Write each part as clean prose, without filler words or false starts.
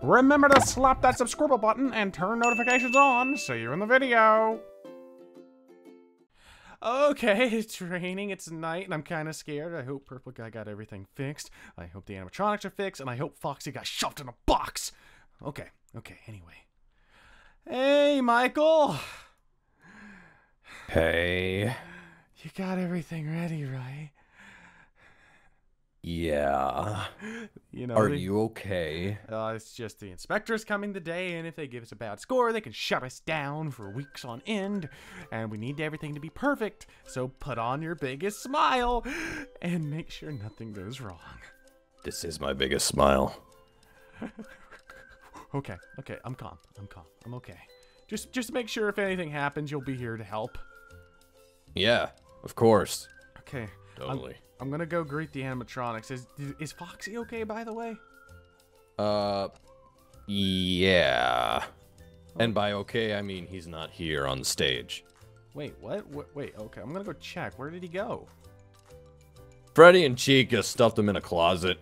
Remember to slap that subscribe button and turn notifications on. See you in the video. Okay, it's raining, it's night, and I'm kind of scared. I hope Purple Guy got everything fixed. I hope the animatronics are fixed, and I hope Foxy got shoved in a box. Okay, anyway. Hey, Michael. Hey. You got everything ready, right? Yeah. You know, are you okay? It's just the inspector's coming today, and if they give us a bad score, they can shut us down for weeks on end. And we need everything to be perfect, so put on your biggest smile and make sure nothing goes wrong. This is my biggest smile. Okay, I'm calm. I'm okay. Just make sure if anything happens, you'll be here to help. Yeah, of course. Okay. Totally. I'm gonna go greet the animatronics. Is Foxy okay, by the way? Yeah. And by okay, I mean he's not here on the stage. Wait, what? Wait, okay, I'm gonna go check. Where did he go? Freddy and Chica stuffed him in a closet.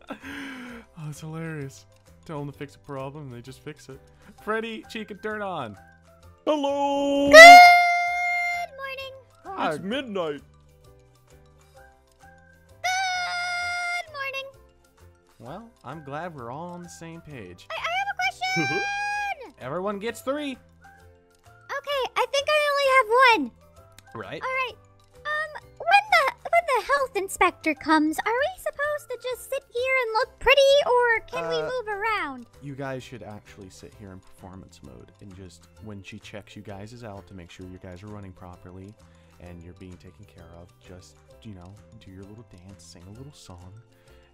Oh, it's hilarious. Tell them to fix a problem, and they just fix it. Freddy, Chica, turn on. Hello! Good morning. It's midnight. Good morning. Well, I'm glad we're all on the same page. I have a question. Everyone gets 3. Okay, I think I only have 1. Right. All right. When the health inspector comes, are we supposed to just sit here and look pretty, or can we move around? You guys should actually sit here in performance mode and just, when she checks you guys out to make sure you guys are running properly and you're being taken care of, just, you know, do your little dance, sing a little song,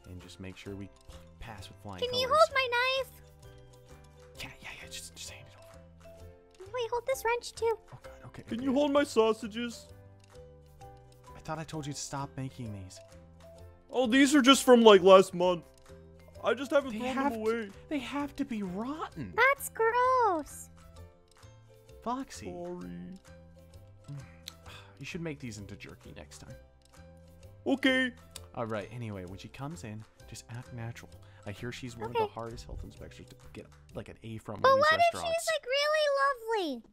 and just make sure we pass with flying colors. Can you hold my knife? Yeah, just hand it over. Wait, hold this wrench too. Oh god, okay. Can you hold my sausages? I thought I told you to stop making these. Oh, these are just from like last month. I just haven't thrown them away. They have to be rotten. That's gross. Foxy. Sorry. You should make these into jerky next time. Okay. Alright, anyway, when she comes in, just act natural. I hear she's one of the hardest health inspectors to get like an A from But in these what if restaurants. she's like really lovely?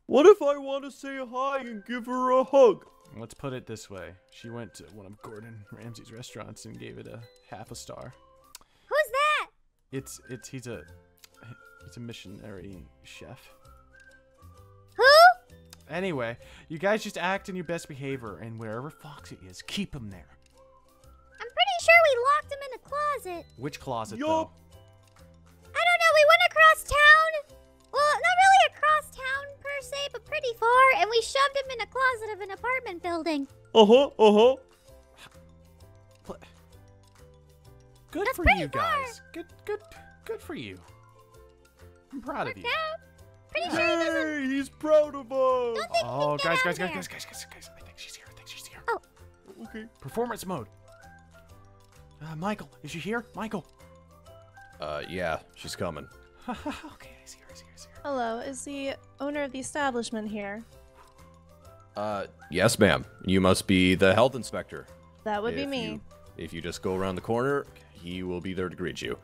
What if I want to say hi and give her a hug? Let's put it this way. She went to one of Gordon Ramsay's restaurants and gave it a half a star. Who's that? He's a missionary chef. Who? Anyway, you guys just act in your best behavior, and wherever Foxy is, keep him there. I'm pretty sure we locked him in a closet. Which closet, Yup. though? I don't know, we went across town. Well, not really across town per se, but pretty far, and we shoved him in a closet of an apartment building. Uh-huh. Good That's for pretty you far. guys. Good for you. I'm proud of you. Yeah, pretty sure he doesn't. Hey, he's proud of us. Don't think Oh, he can guys. get out there. I think she's here. Oh, Okay. Performance mode. Michael, is she here? Michael. Yeah, she's coming. Okay, I see her. Hello, is the owner of the establishment here? Yes, ma'am. You must be the health inspector. That would be me. If you just go around the corner, he will be there to greet you.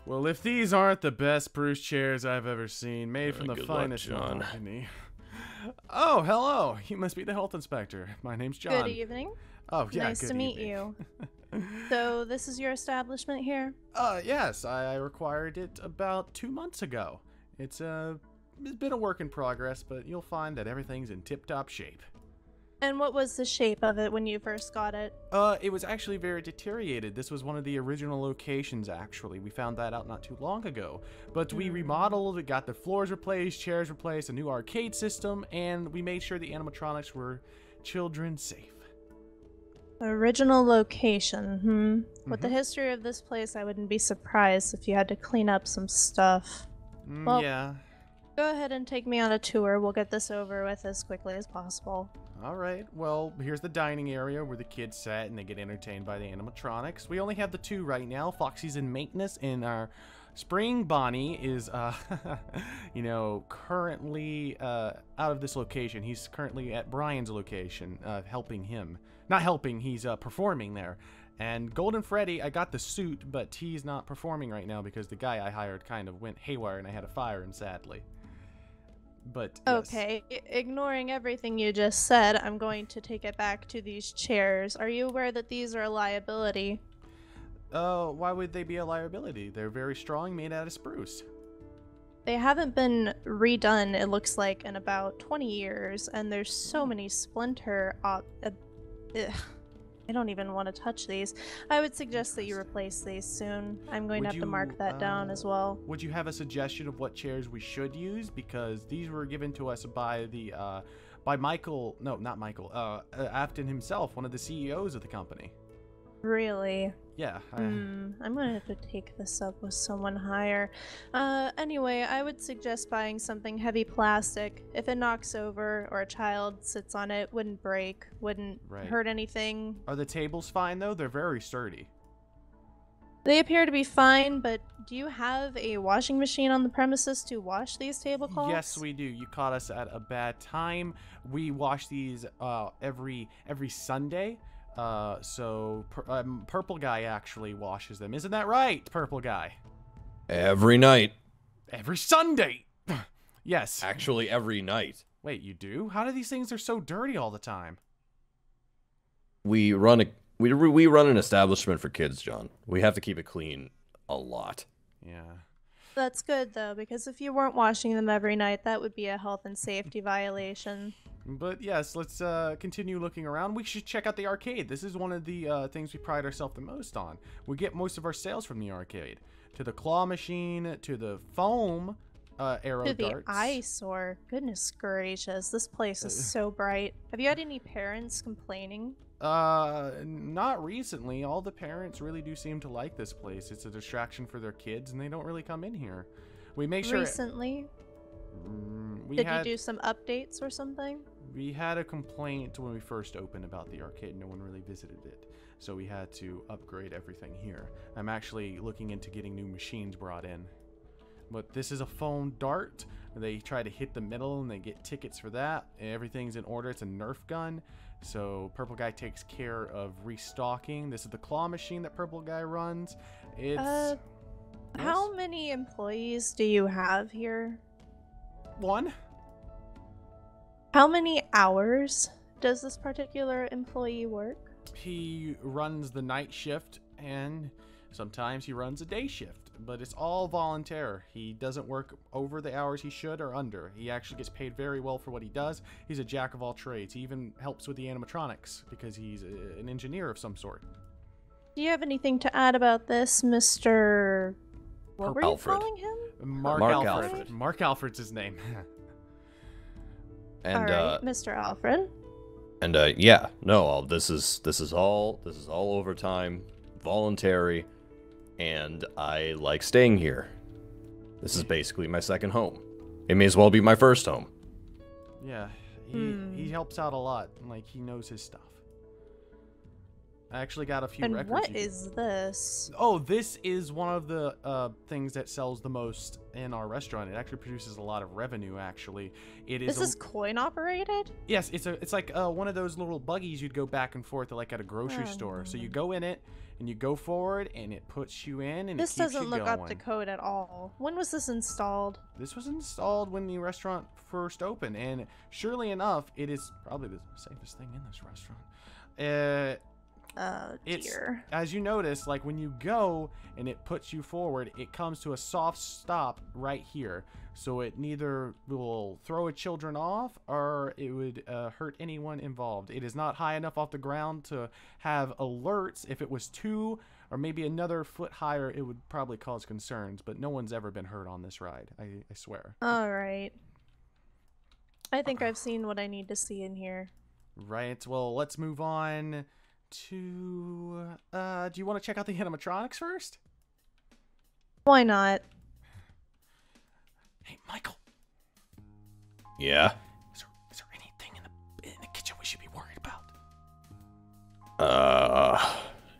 Well, if these aren't the best Bruce chairs I've ever seen, made from the Good luck, finest John. mahogany. Oh, hello. You must be the health inspector. My name's John. Good evening. Oh, yeah. Nice good to meet evening. you. So, this is your establishment here? Yes, I required it about 2 months ago. It's been a work in progress, but you'll find that everything's in tip-top shape. And what was the shape of it when you first got it? It was actually very deteriorated. This was one of the original locations, actually. We found that out not too long ago. But we remodeled, we got the floors replaced, chairs replaced, a new arcade system, and we made sure the animatronics were children safe. Original location, With the history of this place, I wouldn't be surprised if you had to clean up some stuff. Well, Yeah. Go ahead and take me on a tour. We'll get this over with as quickly as possible. All right. Well, here's the dining area where the kids sit and they get entertained by the animatronics. We only have the 2 right now. Foxy's in maintenance, and our Spring Bonnie is, currently out of this location. He's currently at Brian's location, helping him. Not helping, he's performing there. And Golden Freddy, I got the suit, but he's not performing right now because the guy I hired kind of went haywire and I had to fire him, sadly. But yes. Okay, ignoring everything you just said, I'm going to take it back to these chairs. Are you aware that these are a liability? Why would they be a liability? They're very strong, made out of spruce. They haven't been redone, it looks like, in about 20 years, and there's so many splinter I don't even want to touch these. I would suggest that you replace these soon. I'm going to have to mark that down as well. Would you have a suggestion of what chairs we should use? Because these were given to us by the by Michael, no, not Michael, Afton himself, one of the CEOs of the company. Really? Yeah. I'm gonna have to take this up with someone higher. Anyway, I would suggest buying something heavy plastic. If it knocks over or a child sits on it, wouldn't break, wouldn't hurt anything. Are the tables fine though? They're very sturdy. They appear to be fine, but do you have a washing machine on the premises to wash these tablecloths? Yes, we do. You caught us at a bad time. We wash these every Sunday. So Purple Guy actually washes them. Isn't that right, Purple Guy? Every night. Every Sunday. Yes. Actually, every night. Wait, you do? How do these things are so dirty all the time? We run an establishment for kids, John. We have to keep it clean a lot. Yeah. That's good, though, because if you weren't washing them every night, that would be a health and safety violation. But yes, let's continue looking around. We should check out the arcade. This is one of the things we pride ourselves the most on. We get most of our sales from the arcade. To the claw machine, to the foam arrow to darts. The eyesore. Goodness gracious, this place is so bright. Have you had any parents complaining? Not recently. All the parents really do seem to like this place. It's a distraction for their kids, and they don't really come in here. We make sure... Recently? Did you do some updates or something? We had a complaint when we first opened about the arcade. No one really visited it. So we had to upgrade everything here. I'm actually looking into getting new machines brought in. But this is a foam dart. They try to hit the middle and they get tickets for that. Everything's in order. It's a Nerf gun. So Purple Guy takes care of restocking. This is the claw machine that Purple Guy runs. It's... How many employees do you have here? One. How many hours does this particular employee work? He runs the night shift and sometimes he runs a day shift, but it's all volunteer. He doesn't work over the hours he should or under. He actually gets paid very well for what he does. He's a jack of all trades. He even helps with the animatronics because he's an engineer of some sort. Do you have anything to add about this, Mr. What were Alfred. you calling him? Mark Alfred. Mark Alfred's his name. And all right, Mr. Alfred. And yeah, no, this is all overtime, voluntary, and I like staying here. This is basically my second home. It may as well be my first home. Yeah, he helps out a lot. Like, he knows his stuff. I actually got a few records. And what is this? Oh, this is one of the things that sells the most in our restaurant. It actually produces a lot of revenue, actually. Is this coin operated? Yes, it's like one of those little buggies you'd go back and forth like at a grocery store. So you go in it and you go forward and it puts you in and this it keeps you doesn't look going. up to code at all. When was this installed? This was installed when the restaurant first opened, and surely enough, it is probably the safest thing in this restaurant. Oh dear. As you notice, like when you go and it puts you forward, it comes to a soft stop right here. So it neither will throw children off or it would hurt anyone involved. It is not high enough off the ground to have alerts. If it was 2 or maybe another foot higher, it would probably cause concerns. But no one's ever been hurt on this ride, I swear. All right. I think I've seen what I need to see in here. Right. Well, let's move on to do you want to check out the animatronics first? Why not? Hey, Michael. Yeah. Is there anything in the kitchen we should be worried about?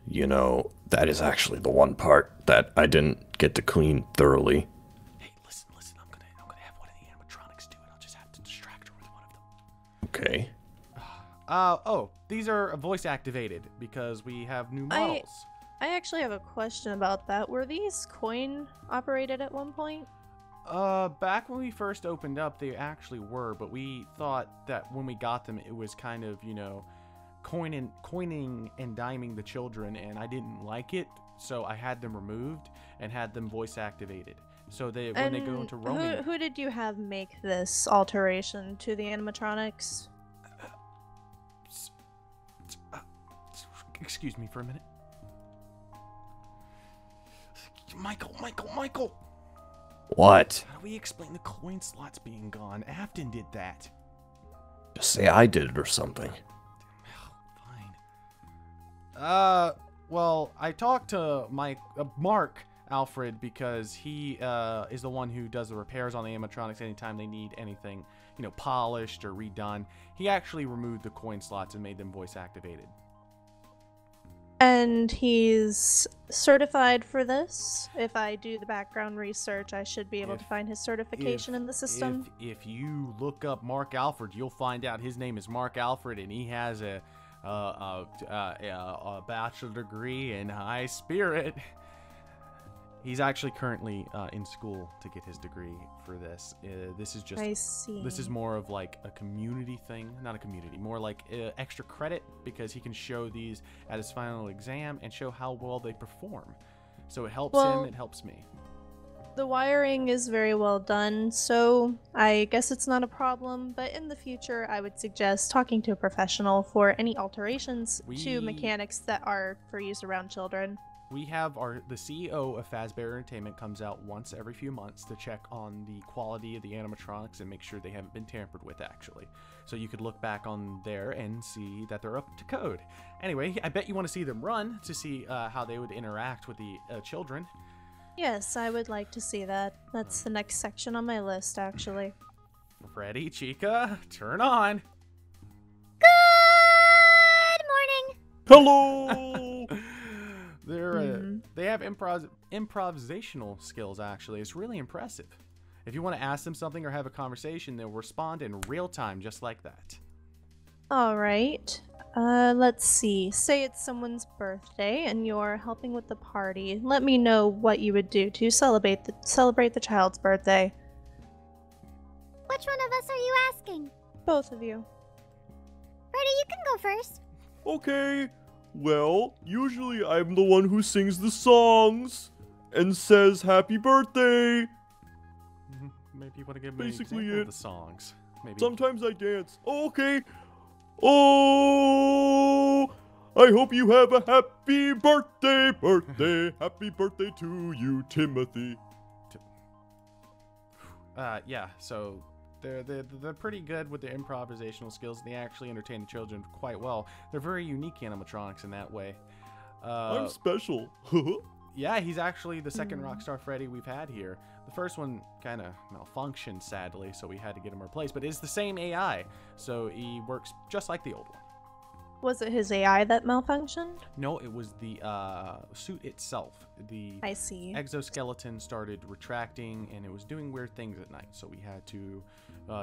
You know, that is actually the one part that I didn't get to clean thoroughly. Hey, listen. I'm gonna have one of the animatronics do it. I'll just have to distract her with one of them. Okay. Oh, these are voice activated because we have new models. I actually have a question about that. Were these coin operated at one point? Back when we first opened up, they actually were, but we thought that when we got them, it was kind of, you know, coining and diming the children, and I didn't like it, so I had them removed and had them voice activated. So when they go into roaming. Who did you have make this alteration to the animatronics? Excuse me for a minute. Michael! What? How do we explain the coin slots being gone? Afton did that. Just say I did it or something. Fine. Well, I talked to Mark Alfred because he is the one who does the repairs on the animatronics anytime they need anything, you know, polished or redone. He actually removed the coin slots and made them voice activated. And he's certified for this? If I do the background research, I should be able to find his certification in the system? If you look up Mark Alfred, you'll find out his name is Mark Alfred, and he has a bachelor degree in high spirit. He's actually currently in school to get his degree for this. This is just. I see. This is more of like a community thing, not a community, more like extra credit because he can show these at his final exam and show how well they perform. So it helps him. It helps me. The wiring is very well done, so I guess it's not a problem. But in the future, I would suggest talking to a professional for any alterations to mechanics that are for use around children. We have the CEO of Fazbear Entertainment comes out once every few months to check on the quality of the animatronics and make sure they haven't been tampered with, actually. So you could look back on there and see that they're up to code. Anyway, I bet you want to see them run to see how they would interact with the children. Yes, I would like to see that. That's the next section on my list, actually. Freddy, Chica, turn on. Good morning. Hello! They have improvisational skills, actually. It's really impressive. If you want to ask them something or have a conversation, they'll respond in real time, just like that. All right. Let's see. Say it's someone's birthday and you're helping with the party. Let me know what you would do to celebrate the child's birthday. Which one of us are you asking? Both of you. Freddy, you can go first. Okay. Well, usually I'm the one who sings the songs and says happy birthday. Maybe you want to give me an example of the songs. Maybe. Sometimes I dance. Oh, okay. Oh, I hope you have a happy birthday. Happy birthday to you, Timothy. Yeah, so they're pretty good with their improvisational skills. They actually entertain the children quite well. They're very unique animatronics in that way. I'm special. Yeah, he's actually the second Rockstar Freddy we've had here. The first one kind of malfunctioned, sadly, so we had to get him replaced. But it's the same AI, so he works just like the old one. Was it his AI that malfunctioned? No, it was the suit itself. The I see. Exoskeleton started retracting, and it was doing weird things at night, so we had to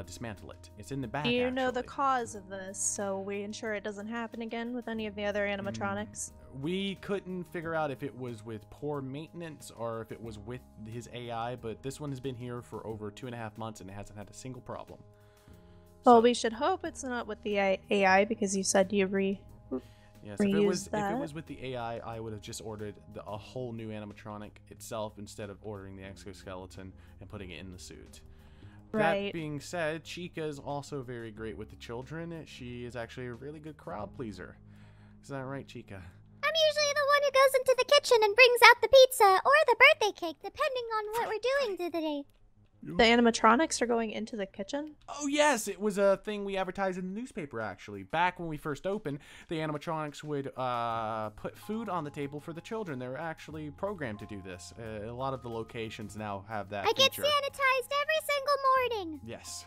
dismantle it. It's in the back, You know the cause of this, so we ensure it doesn't happen again with any of the other animatronics. We couldn't figure out if it was with poor maintenance or if it was with his AI, but this one has been here for over 2.5 months, and it hasn't had a single problem. Well, we should hope it's not with the AI because you said you Yes, if it was with the AI, I would have just ordered a whole new animatronic itself instead of ordering the exoskeleton and putting it in the suit. Right. That being said, Chica is also very great with the children. She is actually a really good crowd pleaser. Is that right, Chica? I'm usually the one who goes into the kitchen and brings out the pizza or the birthday cake, depending on what we're doing today. The animatronics are going into the kitchen? Oh, yes. It was a thing we advertised in the newspaper, actually. Back when we first opened, the animatronics would put food on the table for the children. They were actually programmed to do this. A lot of the locations now have that I get feature. sanitized every single morning. Yes.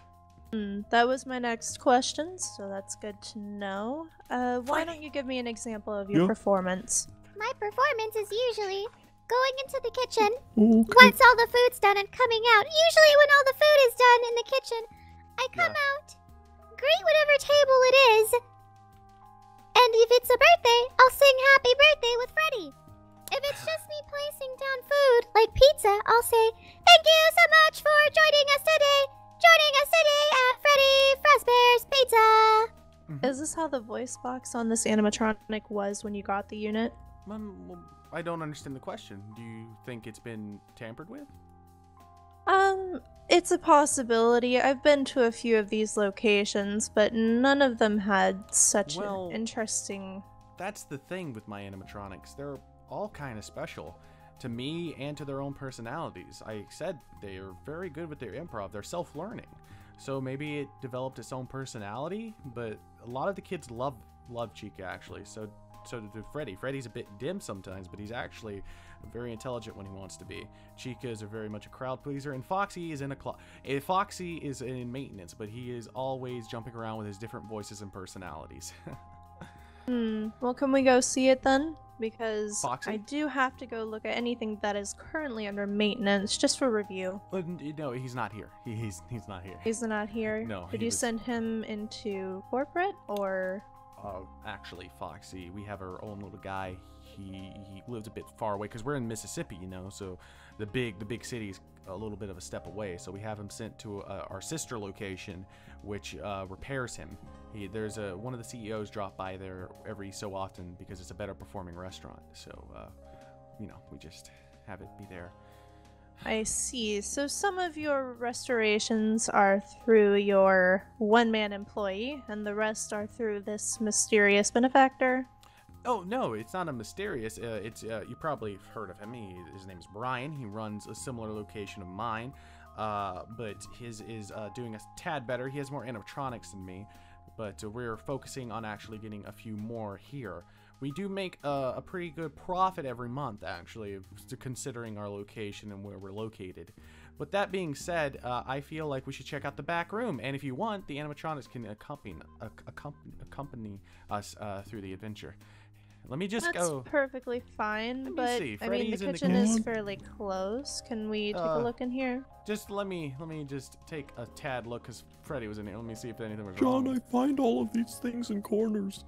That was my next question, so that's good to know. Why don't you give me an example of your performance? My performance is usually going into the kitchen once all the food's done and coming out. Usually when all the food is done in the kitchen, I come out, greet whatever table it is, And if it's a birthday, I'll sing happy birthday with Freddy. If it's just me placing down food, like pizza, I'll say, thank you so much for joining us today. Joining us today at Freddy Fazbear's Pizza. Is this how the voice box on this animatronic was when you got the unit? Well, I don't understand the question. Do you think it's been tampered with? It's a possibility. I've been to a few of these locations, but none of them had such Well, an interesting... That's the thing with my animatronics. They're all kind of special to me and to their own personalities. I said they are very good with their improv. They're self-learning. So maybe it developed its own personality, but a lot of the kids love Chica, actually. So did Freddy. Freddy's a bit dim sometimes, but he's actually very intelligent when he wants to be. Chica is very much a crowd pleaser, and Foxy is Foxy is in maintenance, but he is always jumping around with his different voices and personalities. Well, can we go see it then? Because Foxy? I do have to go look at anything that is currently under maintenance, just for review. No, he's not here. He's not here. He's not here? No. Did you send him into corporate, or...? Actually, Foxy, we have our own little guy. He lives a bit far away because we're in Mississippi, you know, so the big city is a little bit of a step away. So we have him sent to our sister location, which repairs him. There's one of the CEOs drop by there every so often because it's a better performing restaurant. So, you know, we just have it be there. I see. So some of your restorations are through your one-man employee, and the rest are through this mysterious benefactor? Oh, no, it's not a mysterious. You probably have heard of him. His name is Brian. He runs a similar location of mine, but his is doing a tad better. He has more animatronics than me, but we're focusing on actually getting a few more here. We do make a pretty good profit every month, actually, considering our location and where we're located. With that being said, I feel like we should check out the back room, and if you want, the animatronics can accompany us through the adventure. Let me just go. That's perfectly fine, but see. I mean, the Freddy's in the kitchen is fairly close. Can we take a look in here? Just let me just take a tad look, because Freddy was in here. Let me see if anything was wrong. John, I find all of these things in corners.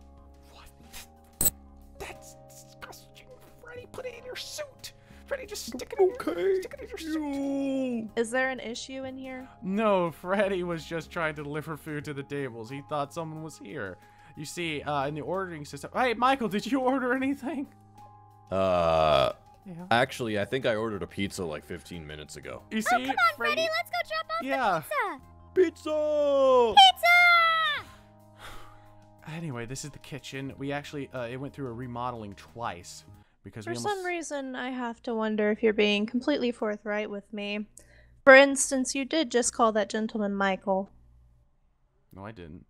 That's disgusting. Freddy, put it in your suit. Freddy, just stick it in your suit. Is there an issue in here? No, Freddy was just trying to deliver food to the tables. He thought someone was here. You see, in the ordering system... Hey, Michael, did you order anything? Yeah. Actually, I think I ordered a pizza like 15 minutes ago. You see, Come on, Freddy, let's go drop off the pizza. Pizza! Pizza! Anyway, this is the kitchen. We actually, it went through a remodeling twice. Because For some reason, I have to wonder if you're being completely forthright with me. For instance, you did just call that gentleman Michael. No, I didn't.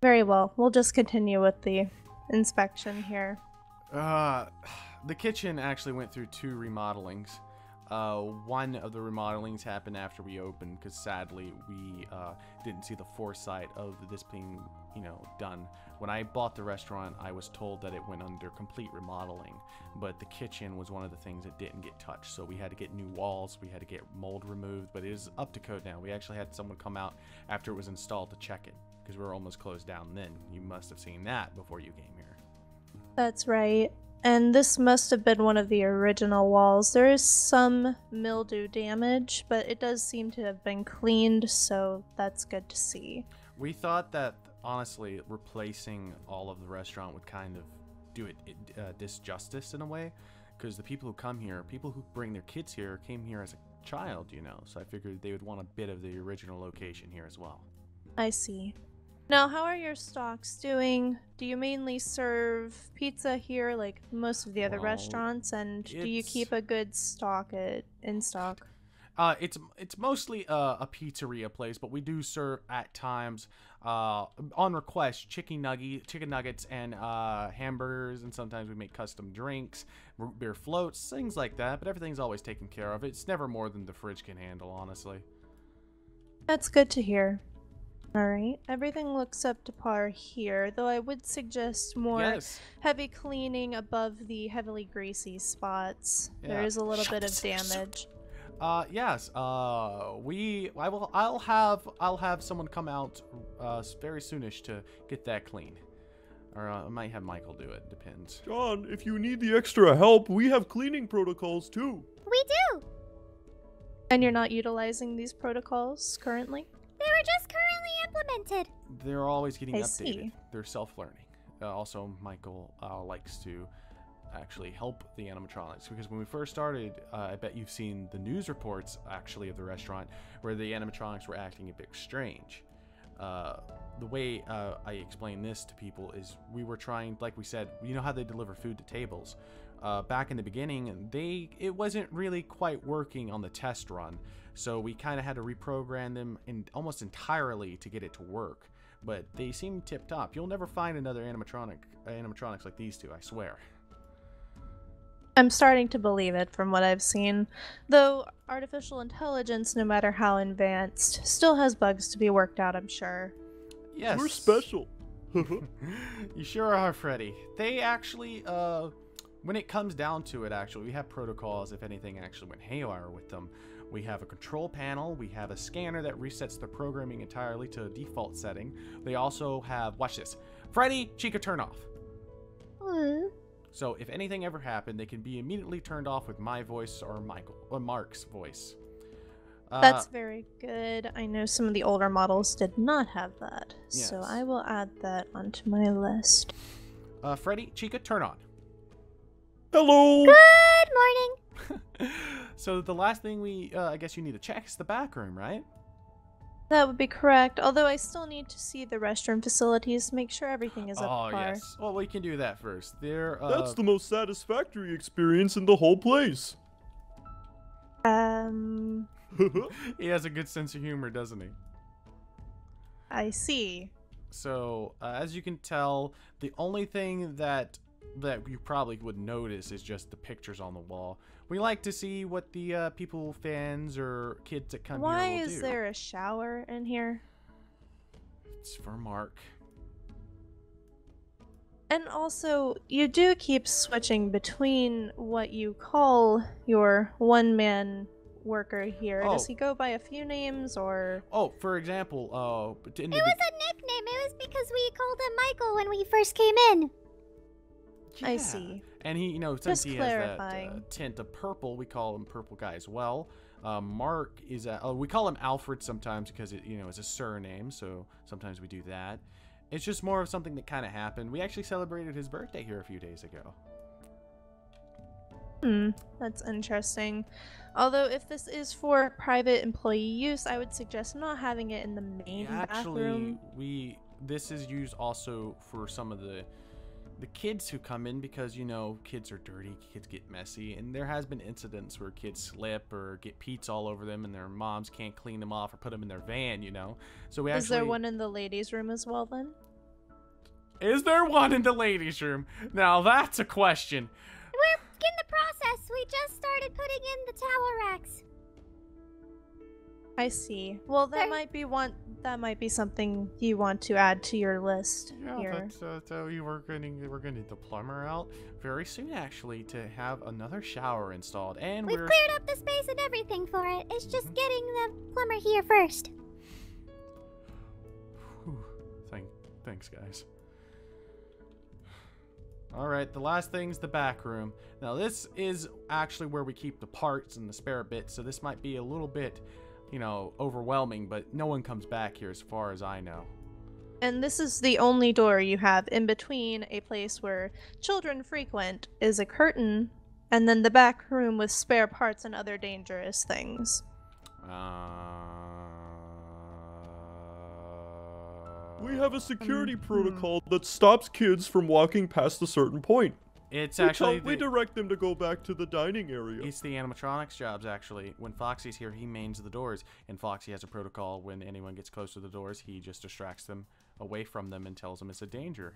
Very well. We'll just continue with the inspection here. The kitchen actually went through 2 remodelings. One of the remodelings happened after we opened because sadly we didn't see the foresight of this being, you know, done. When I bought the restaurant, I was told that it went under complete remodeling, but the kitchen was one of the things that didn't get touched. So we had to get new walls, we had to get mold removed, but it is up to code now. We actually had someone come out after it was installed to check it because we were almost closed down then. You must have seen that before you came here. That's right. And this must have been one of the original walls. There is some mildew damage, but it does seem to have been cleaned, so that's good to see. We thought that, honestly, replacing all of the restaurant would kind of do it disjustice in a way, because the people who come here, people who bring their kids here, came here as a child, you know, so I figured they would want a bit of the original location here as well. I see. Now, how are your stocks doing? Do you mainly serve pizza here like most of the other Well, restaurants, and do you it's- keep a good stock in stock? It's mostly a pizzeria place, but we do serve at times, on request, chicken nuggets, and hamburgers, and sometimes we make custom drinks, root beer floats, things like that. But everything's always taken care of. It's never more than the fridge can handle, honestly. That's good to hear. Alright, everything looks up to par here, though I would suggest more Yes. heavy cleaning above the heavily greasy spots. There Yeah. is a little Shut bit of this in your suit. damage. Yes. I'll have someone come out very soonish to get that clean. Or I might have Michael do it. Depends. John, if you need the extra help, we have cleaning protocols too. We do. And you're not utilizing these protocols currently? They were just currently implemented. They're always getting I updated. see. They're self-learning. Also, Michael likes to actually help the animatronics, because when we first started, I bet you've seen the news reports actually of the restaurant where the animatronics were acting a bit strange. The way I explain this to people is we were trying, like we said, you know how they deliver food to tables. Back in the beginning, it wasn't really quite working on the test run, so we kind of had to reprogram them almost entirely to get it to work. But they seem tip-top. You'll never find another animatronics like these two, I swear. I'm starting to believe it from what I've seen, though artificial intelligence, no matter how advanced, still has bugs to be worked out, I'm sure. Yes. We're special. You sure are, Freddy. They actually, when it comes down to it, actually, we have protocols if anything actually went haywire with them. We have a control panel, we have a scanner that resets the programming entirely to a default setting. They also have, watch this, Freddy, Chica, turn off. So if anything ever happened, they can be immediately turned off with my voice or Mark's voice. That's very good. I know some of the older models did not have that, so Yes. I will add that onto my list. Freddy, Chica, turn on. Hello. Good morning. So the last thing I guess you need to check is the back room, right? That would be correct, although I still need to see the restroom facilities to make sure everything is up Oh, to par. yes. Well, we can do that first. That's the most satisfactory experience in the whole place. He has a good sense of humor, doesn't he? I see. So, as you can tell, the only thing that you probably would notice is just the pictures on the wall. We like to see what the fans or kids that come Why here will do. is there a shower in here? It's for Mark. And also, you do keep switching between what you call your one-man worker here. Oh. Does he go by a few names, or...? Oh, for example, It was a nickname. It was because we called him Michael when we first came in. I Yeah. see. And he, since Just he has clarifying. that tint of purple, we call him Purple Guy as well. Mark is we call him Alfred sometimes because it's a surname, so sometimes we do that. It's just more of something that kind of happened. We actually celebrated his birthday here a few days ago. That's interesting. Although, if this is for private employee use, I would suggest not having it in the main bathroom. Actually, this is used also for some of the kids who come in because, kids are dirty, kids get messy, and there has been incidents where kids slip or get pizza all over them and their moms can't clean them off or put them in their van, So we Is there one in the ladies' room as well, then? Is there one in the ladies' room? Now that's a question. We're in the process. We just started putting in the towel racks. I see. Well, that might be something you want to add to your list here. We're gonna need the plumber out very soon, actually, to have another shower installed, and We've cleared up the space and everything for it. It's just getting the plumber here first. Whew. Thanks, guys. All right, the last thing's the back room. Now, this is actually where we keep the parts and the spare bits, so this might be a little bit, overwhelming, but no one comes back here as far as I know. And this is the only door you have in between a place where children frequent is a curtain, and then the back room with spare parts and other dangerous things. We have a security protocol that stops kids from walking past a certain point. It's We actually direct them to go back to the dining area. it's the animatronics jobs, actually. When Foxy's here, he mains the doors, and Foxy has a protocol. When anyone gets close to the doors, he just distracts them away from them and tells them it's a danger.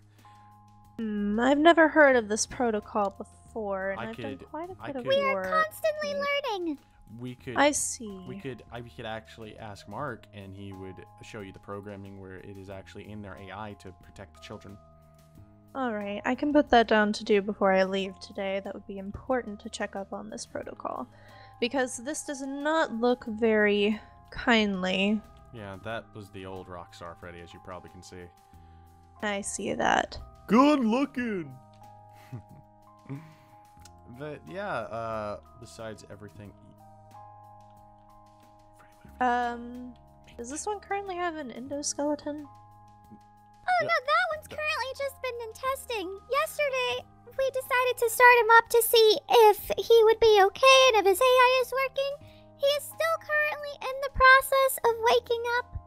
I've never heard of this protocol before, and I've done quite a bit of We are work. constantly learning. I see. We could actually ask Mark, and he would show you the programming where it is actually in their AI to protect the children. Alright, I can put that down to do before I leave today. That would be important to check up on this protocol. because this does not look very kindly. Yeah, that was the old Rockstar Freddy, as you probably can see. I see that. Good looking. But yeah, besides everything. Does this one currently have an endoskeleton? Oh no, that one's currently just been in testing. Yesterday, we decided to start him up to see if he would be okay and if his AI is working. He is still currently in the process of waking up,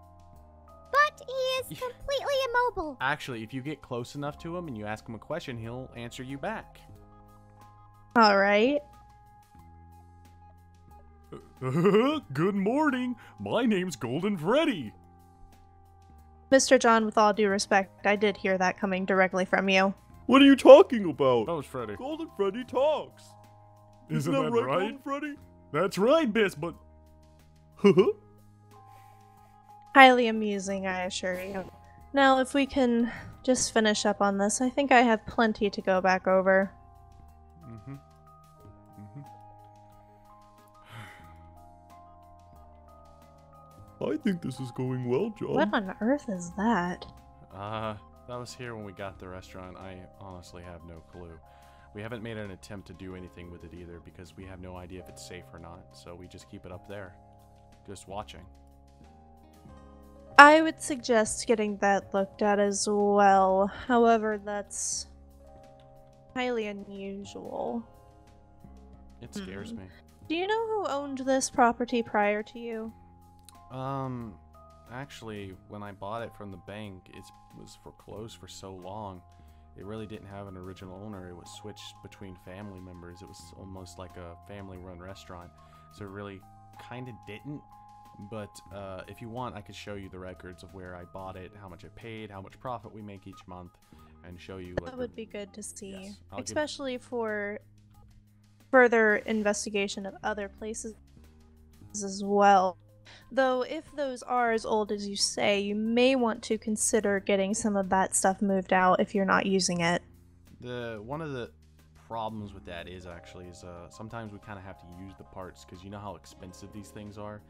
but he is completely immobile. Actually, if you get close enough to him and you ask him a question, he'll answer you back. All right. Good morning. My name's Golden Freddy. Mr. John, with all due respect, I did hear that coming directly from you. What are you talking about? That was Freddy. Golden Freddy talks. Isn't that right, right? Golden Freddy? That's right, Biss, but... Highly amusing, I assure you. Now, if we can just finish up on this, I think I have plenty to go back over. Mm-hmm. I think this is going well, John. What on earth is that? That was here when we got the restaurant. I honestly have no clue. We haven't made an attempt to do anything with it either because we have no idea if it's safe or not. So we just keep it up there, just watching. I would suggest getting that looked at as well. However, that's highly unusual. It scares me. Do you know who owned this property prior to you? Actually, when I bought it from the bank, it was foreclosed for so long. It really didn't have an original owner. It was switched between family members. It was almost like a family-run restaurant. So it really kind of didn't. But if you want, I could show you the records of where I bought it, how much I paid, how much profit we make each month, and show you. That would be good to see. Yes, especially for further investigation of other places as well. Though, if those are as old as you say, you may want to consider getting some of that stuff moved out if you're not using it. One of the problems with that is sometimes we kind of have to use the parts because you know how expensive these things are.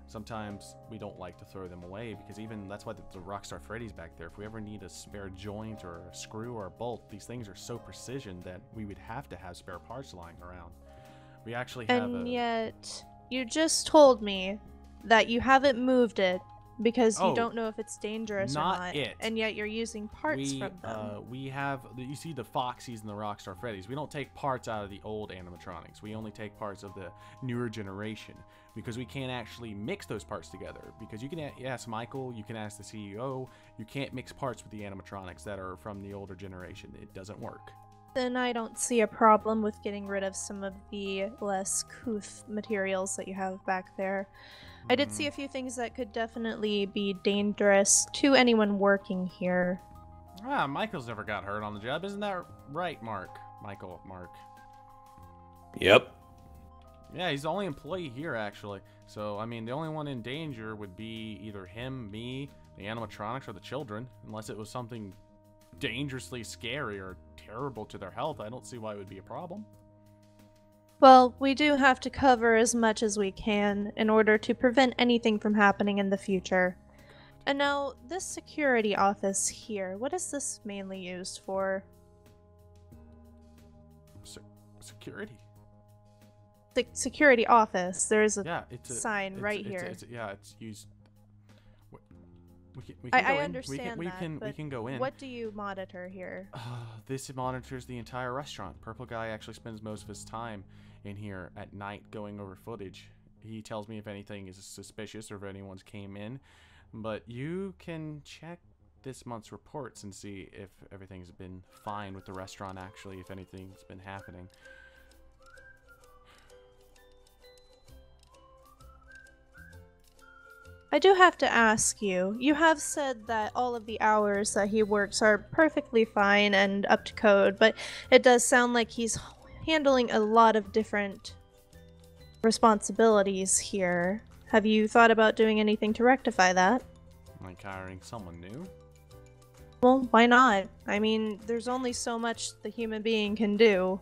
Sometimes we don't like to throw them away because even that's why the Rockstar Freddy's back there. If we ever need a spare joint or a screw or a bolt, these things are so precision that we would have to have spare parts lying around. We actually have yet, you just told me that you haven't moved it because you don't know if it's dangerous or not. And yet you're using parts from them. We have, you see the Foxies and the Rockstar Freddy's. We don't take parts out of the old animatronics. We only take parts of the newer generation because we can't actually mix those parts together. Because you can ask Michael, you can ask the CEO, you can't mix parts with the animatronics that are from the older generation. It doesn't work. Then I don't see a problem with getting rid of some of the less couth materials that you have back there. I did see a few things that could definitely be dangerous to anyone working here. Michael's never got hurt on the job. Isn't that right, Mark? Mark. Yep. Yeah, he's the only employee here, actually. So, I mean, the only one in danger would be either him, me, the animatronics, or the children. Unless it was something dangerously scary or terrible to their health, I don't see why it would be a problem. Well, we do have to cover as much as we can in order to prevent anything from happening in the future. And now, this security office here, what is this mainly used for? Security? The security office. There's a sign here. It's used... I understand we can go in. What do you monitor here? This monitors the entire restaurant. Purple Guy actually spends most of his time in here at night going over footage. He tells me if anything is suspicious or if anyone's came in. But you can check this month's reports and see if everything's been fine with the restaurant, actually, if anything's been happening. I do have to ask you, you have said that all of the hours that he works are perfectly fine and up to code, but it does sound like he's handling a lot of different responsibilities here. Have you thought about doing anything to rectify that? Like hiring someone new? Well, why not? I mean, there's only so much the human being can do.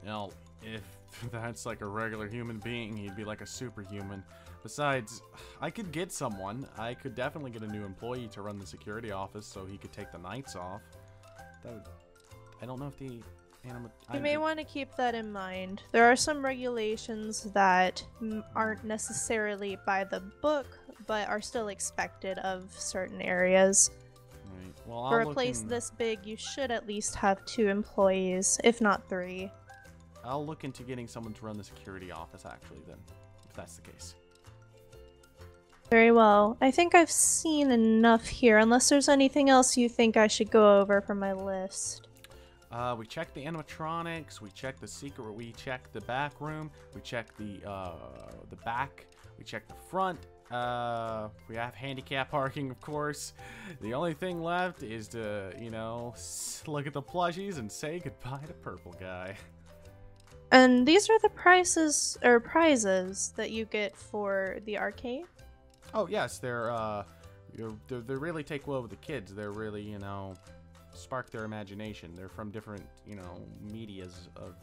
Well, if that's like a regular human being. He'd be like a superhuman. Besides, I could get someone. I could definitely get a new employee to run the security office so he could take the nights off. That would... I don't know if the You may want to keep that in mind. There are some regulations that aren't necessarily by the book, but are still expected of certain areas. Right. Well, For a place this big, you should at least have 2 employees, if not 3. I'll look into getting someone to run the security office, actually, then, if that's the case. Very well. I think I've seen enough here, unless there's anything else you think I should go over from my list. We checked the animatronics, we checked the secret, we checked the back room, we checked the back, we checked the front, we have handicap parking, of course. The only thing left is to, you know, look at the plushies and say goodbye to Purple Guy. And these are the prizes that you get for the arcade? Oh, yes, they really take well with the kids. They're really, you know, spark their imagination. They're from different, you know, medias of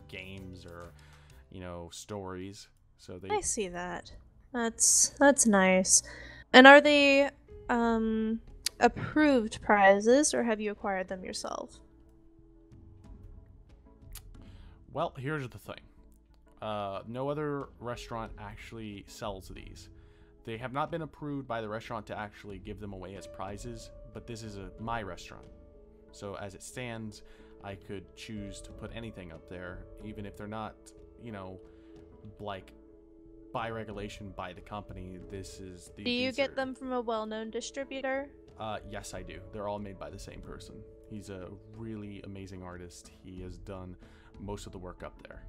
games or, you know, stories. So they... I see that. That's nice. And are they approved prizes, or have you acquired them yourself? Well, here's the thing. No other restaurant actually sells these. They have not been approved by the restaurant to actually give them away as prizes, but this is my restaurant. So as it stands, I could choose to put anything up there, even if they're not, you know, like, by regulation by the company. This is the... Do you get them from a well-known distributor? Yes, I do. They're all made by the same person. He's a really amazing artist. He has done most of the work up there.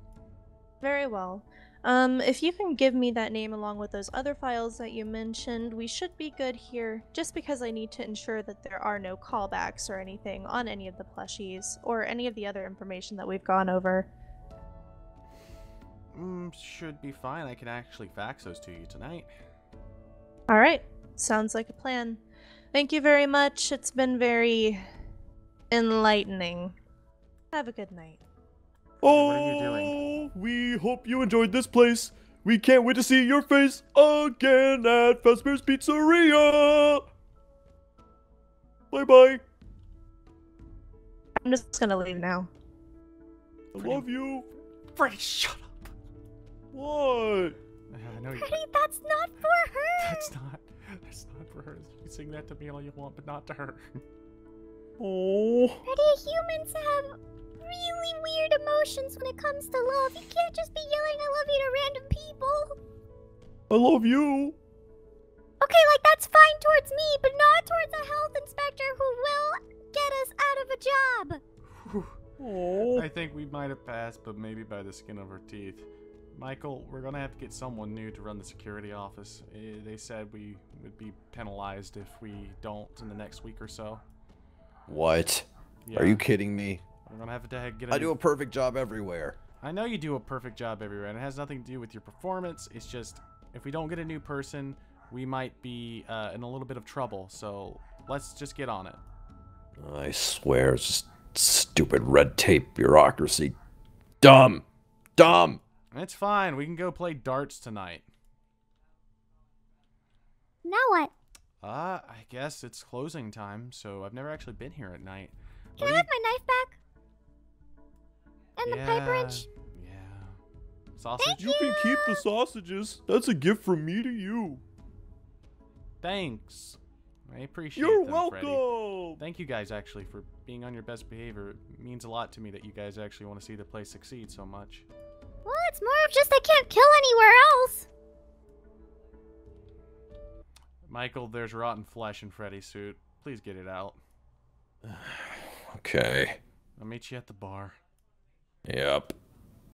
Very well. If you can give me that name along with those other files that you mentioned, we should be good here, just because I need to ensure that there are no callbacks or anything on any of the plushies, or any of the other information that we've gone over. Should be fine. I can actually fax those to you tonight. Alright, sounds like a plan. Thank you very much. It's been very enlightening. Have a good night. Oh, what are you doing? We hope you enjoyed this place. We can't wait to see your face again at Fazbear's Pizzeria. Bye-bye. I'm just gonna leave now. I love you. Freddy, shut up. What? I know you... Freddy, that's not for her! That's not for her. You can sing that to me all you want, but not to her. Oh. Freddy, humans have really weird emotions when it comes to love. You can't just be yelling I love you to random people. I love you. Okay, like that's fine towards me, but not towards a health inspector who will get us out of a job. Oh. I think we might have passed, but maybe by the skin of our teeth. Michael, we're gonna have to get someone new to run the security office. They said we would be penalized if we don't in the next week or so. What? Yeah. Are you kidding me? We're gonna have to get I do a perfect job everywhere. I know you do a perfect job everywhere, and it has nothing to do with your performance. It's just, if we don't get a new person, we might be in a little bit of trouble. So let's just get on it. I swear, it's just stupid red tape bureaucracy. Dumb. Dumb. It's fine. We can go play darts tonight. Now what? I guess it's closing time, so I've never actually been here at night. Can I have my knife back? And the pipe wrench? Yeah. Sausage? Thank You can keep the sausages. That's a gift from me to you. Thanks. I appreciate You're them, welcome. Freddy. Thank you guys, actually, for being on your best behavior. It means a lot to me that you guys actually want to see the place succeed so much. Well, it's more of just I can't kill anywhere else. Michael, there's rotten flesh in Freddy's suit. Please get it out. Okay. I'll meet you at the bar. Yep.